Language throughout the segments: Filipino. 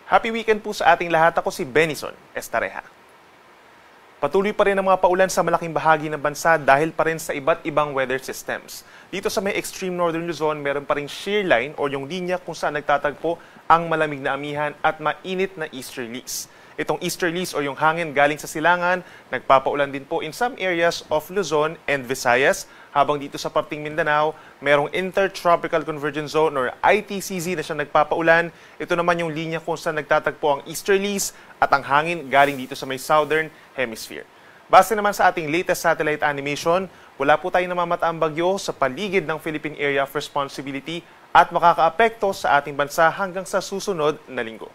Happy weekend po sa ating lahat. Ako si Benison Estareja. Patuloy pa rin ang mga paulan sa malaking bahagi ng bansa dahil pa rin sa iba't ibang weather systems. Dito sa may extreme northern Luzon, meron pa rin shear line o yung linya kung saan nagtatagpo ang malamig na amihan at mainit na easterlies. Itong easterlies o yung hangin galing sa silangan, nagpapaulan din po in some areas of Luzon and Visayas. Habang dito sa parting Mindanao, merong Intertropical Convergence Zone or ITCZ na siya nagpapaulan. Ito naman yung linya kung saan nagtatagpo ang easterlies at ang hangin galing dito sa may southern hemisphere. Base naman sa ating latest satellite animation, wala po tayong namamataang bagyo sa paligid ng Philippine Area of Responsibility at makakaapekto sa ating bansa hanggang sa susunod na linggo.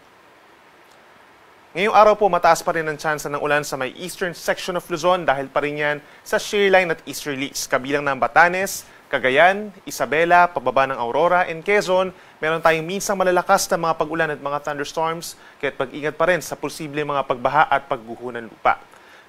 Ngayong araw po, mataas pa rin ang tsansa ng ulan sa may eastern section of Luzon dahil pa rin yan sa shear line at easterlies. Kabilang ng Batanes, Cagayan, Isabela, pababa ng Aurora, and Quezon, meron tayong minsang malalakas na mga pag-ulan at mga thunderstorms, kaya't pag-ingat pa rin sa posibleng mga pagbaha at pagguho ng lupa.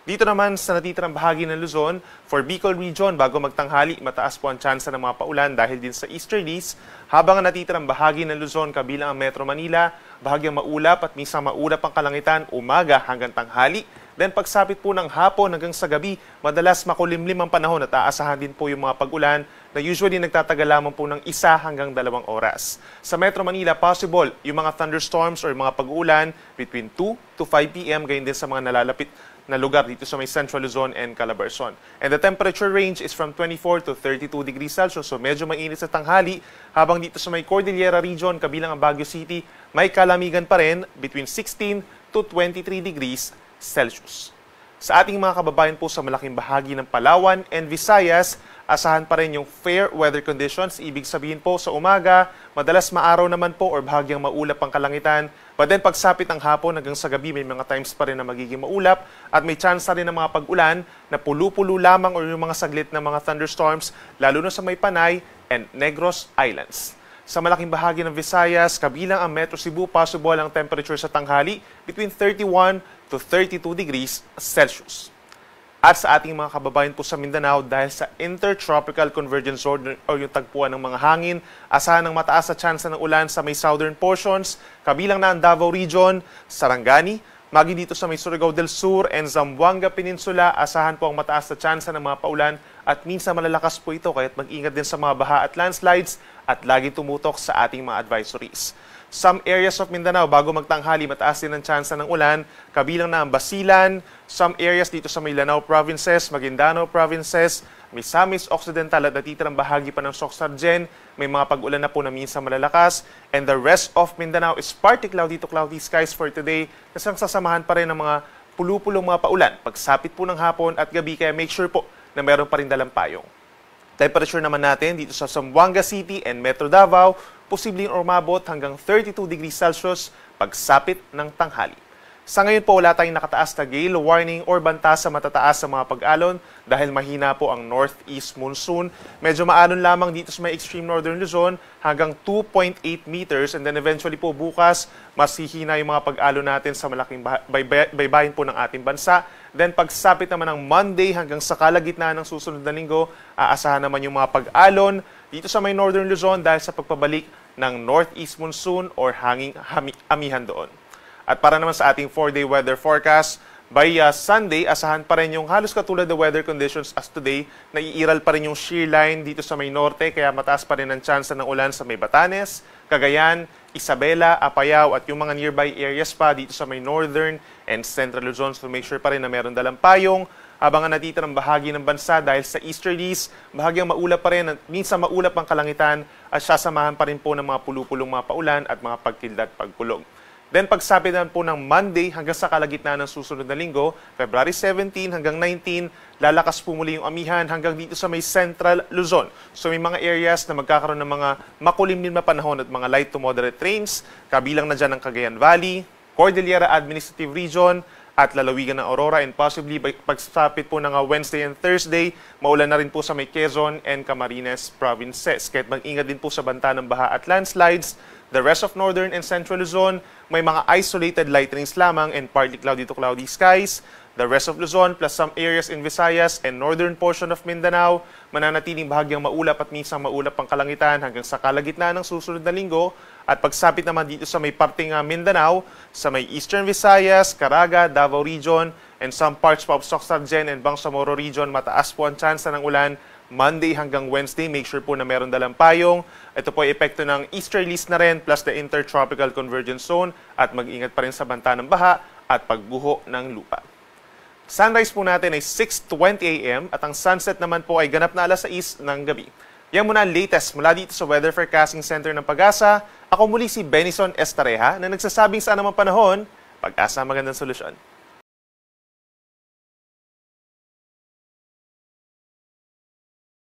Dito naman sa natitirang bahagi ng Luzon, for Bicol Region, bago magtanghali, mataas po ang tsansa ng mga paulan dahil din sa easterlies, habang ang natitirang bahagi ng Luzon, kabilang ang Metro Manila, bahagyang maulap at minsan maulap ang kalangitan umaga hanggang tanghali. Then pagsapit po ng hapon hanggang sa gabi, madalas makulimlim ang panahon at aasahan din po yung mga pag-ulan na usually nagtatagal lamang po ng 1 hanggang 2 oras. Sa Metro Manila, possible yung mga thunderstorms or mga pag-ulan between 2 to 5 p.m. gayon din sa mga nalalapit na lugar dito sa may Central Luzon and Calabarzon. And the temperature range is from 24 to 32 degrees Celsius, so medyo mainit sa tanghali, habang dito sa may Cordillera Region, kabilang ang Baguio City, may kalamigan pa rin between 16 to 23 degrees Celsius. Sa ating mga kababayan po sa malaking bahagi ng Palawan and Visayas, asahan pa rin yung fair weather conditions. Ibig sabihin po sa umaga, madalas maaraw naman po or bahagyang maulap ang kalangitan. But then pagsapit ng hapon hanggang sa gabi, may mga times pa rin na magiging maulap at may chance rin ng mga pag-ulan na pulo-pulo lamang or yung mga saglit na mga thunderstorms, lalo na sa may Panay and Negros Islands. Sa malaking bahagi ng Visayas, kabilang ang Metro Cebu, possible ang temperature sa tanghali between 31 to 32 degrees Celsius. At sa ating mga kababayan po sa Mindanao, dahil sa Intertropical Convergence Zone o yung tagpuan ng mga hangin, asahan ng mataas na tsansa ng ulan sa may southern portions, kabilang na ang Davao Region, Sarangani, magi dito sa may Surigao del Sur and Zamboanga Peninsula, asahan po ang mataas na tsansa ng mga paulan at minsan malalakas po ito, kaya't mag-ingat din sa mga baha at landslides at lagi tumutok sa ating mga advisories. Some areas of Mindanao, bago magtanghali, mataas din ang tsansa ng ulan, kabilang na ang Basilan, some areas dito sa may Lanao Provinces, Maguindanao Provinces, Misamis Occidental at natitirang bahagi pa ng Soc-Sargen, may mga pag-ulan na po na minsan malalakas, and the rest of Mindanao is partly cloudy to cloudy skies for today, kasang sasamahan pa rin ng mga pulu-pulong mga paulan, pagsapit po ng hapon at gabi, kaya make sure po na meron pa rin dalang payong. Temperature naman natin dito sa Zamboanga City and Metro Davao, posibleng umabot hanggang 32 degrees Celsius pagsapit ng tanghali. Sa ngayon po, wala tayong nakataas na gale warning or banta sa matataas sa mga pag-alon dahil mahina po ang northeast monsoon. Medyo maalon lamang dito sa may extreme northern Luzon hanggang 2.8 meters and then eventually po bukas, mas hihina yung mga pag-alon natin sa malaking baybayin po ng ating bansa. Then pagsapit naman ng Monday hanggang sa kalagitnaan ng susunod na linggo, aasahan naman yung mga pag-alon dito sa may northern Luzon dahil sa pagpabalik ng northeast monsoon or hanging amihan doon. At para naman sa ating 4-day weather forecast, by Sunday, asahan pa rin yung halos katulad na weather conditions as today, naiiral pa rin yung shear line dito sa may norte, kaya mataas pa rin ang tsansa ng ulan sa may Batanes, Cagayan, Isabela, Apayao at yung mga nearby areas pa dito sa may northern and central Luzon. So make sure pa rin na meron dalang payong. Habang ang natitirang bahagi ng bansa dahil sa easterlies, bahagyang maulap pa rin at minsan maulap ang kalangitan at sasamahan pa rin po ng mga pulu-pulong mga paulan at mga pagkilda at pagkulog. Then pagsapit naman po ng Monday hanggang sa kalagitnaan ng susunod na linggo, February 17 hanggang 19, lalakas po muli yung amihan hanggang dito sa may Central Luzon. So may mga areas na magkakaroon ng mga makulimlim na panahon at mga light to moderate rains, kabilang na dyan ang Cagayan Valley, Cordillera Administrative Region, at lalawigan ng Aurora, and possibly pagsapit po ng Wednesday and Thursday, maulan na rin po sa may Quezon and Camarines Provinces. Kahit mag-ingat din po sa banta ng baha at landslides, the rest of Northern and Central Luzon, may mga isolated light rains lamang and partly cloudy to cloudy skies. The rest of Luzon plus some areas in Visayas and northern portion of Mindanao, mananatiling bahagyang maulap at minsan maulap ang kalangitan hanggang sa kalagitnaan ng susunod na linggo. At pagsapit naman dito sa may parting Mindanao, sa may Eastern Visayas, Caraga, Davao Region, and some parts of Soctargen and Bangsamoro Region, mataas po ang tsansa ng ulan Monday hanggang Wednesday. Make sure po na meron dalang payong. Ito po ay epekto ng easterlies na rin plus the intertropical convergence zone at mag-ingat pa rin sa banta ng baha at pagguho ng lupa. Sunrise po natin ay 6:20 a.m. at ang sunset naman po ay ganap na alas 6 ng gabi. Yan muna ang latest mula dito sa Weather Forecasting Center ng Pag-asa. Ako muli si Benison Estareja na nagsasabing sa anumang panahon, Pag-asa magandang solusyon.